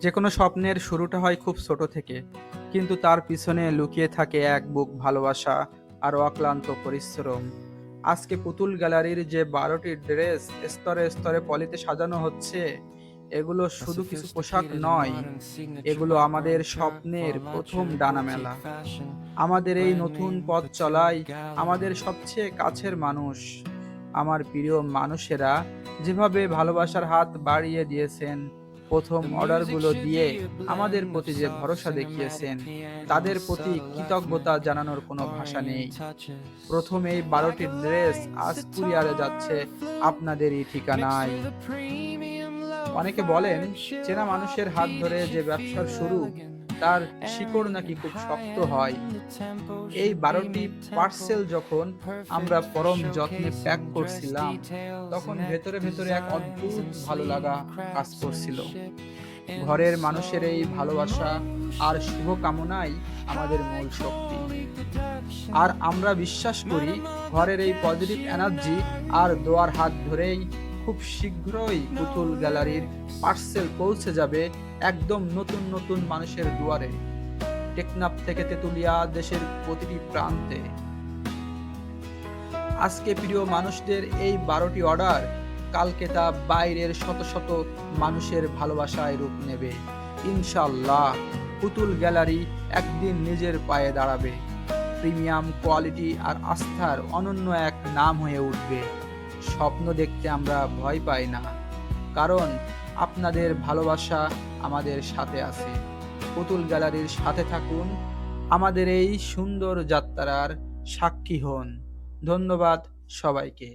যে কোনো স্বপ্নের শুরুটা হয় খুব ছোট থেকে, কিন্তু তার পিছনে লুকিয়ে থাকে এক বুক ভালোবাসা আর অক্লান্ত পরিশ্রম। আজকে পুতুল গ্যালারির যে ১২টি ড্রেস স্তরে স্তরে পলিতে সাজানো হচ্ছে, এগুলো শুধু কিছু পোশাক নয়, এগুলো আমাদের স্বপ্নের প্রথম ডানা মেলা। আমাদের এই নতুন পথ চলায় আমাদের সবচেয়ে কাছের মানুষ, আমার প্রিয় মানুষেরা যেভাবে ভালোবাসার হাত বাড়িয়ে দিয়েছেন, প্রথম অর্ডারগুলো দিয়ে আমাদের প্রতি যে ভরসা দেখিয়েছেন, তাদের প্রতি কৃতজ্ঞতা জানানোর কোনো ভাষা নেই। প্রথম এই ১২টি ড্রেস আজ কুরিয়ারে যাচ্ছে আপনাদেরই ঠিকানায়। অনেকে বলেন, চেনা মানুষের হাত ধরে যে ব্যবসার শুরু, তার শিকড় নাকি খুব শক্ত হয়। এই ১২টি পার্সেল যখন আমরা পরম যত্নে প্যাক করছিলাম, তখন ভেতরে ভেতরে এক অদ্ভুত ভালো লাগা কাজ করছিল। ঘরের মানুষের এই ভালোবাসা আর শুভকামনাই আমাদের মূল শক্তি। আর আমরা বিশ্বাস করি, ঘরের এই পজিটিভ এনার্জি আর দোয়ার হাত ধরেই খুব শীঘ্রই পুতুল গ্যালারির পার্সেল পৌঁছে যাবে একদম নতুন নতুন মানুষের দুয়ারে, টেকনাফ থেকে তেতুলিয়া, দেশের প্রতিটি প্রান্তে। আজকে প্রিয় মানুষদের এই ১২টি অর্ডার, কালকে তা বাইরের শত শত মানুষের ভালোবাসায় রূপ নেবে। ইনশাল্লাহ পুতুল গ্যালারি একদিন নিজের পায়ে দাঁড়াবে, প্রিমিয়াম কোয়ালিটি আর আস্থার অনন্য এক নাম হয়ে উঠবে। স্বপ্ন দেখতে আমরা ভয় পাই না, কারণ আপনাদের ভালোবাসা আমাদের সাথে আছে। পুতুল গ্যালারির সাথে থাকুন, আমাদের এই সুন্দর যাত্রার সাক্ষী হন। ধন্যবাদ সবাইকে।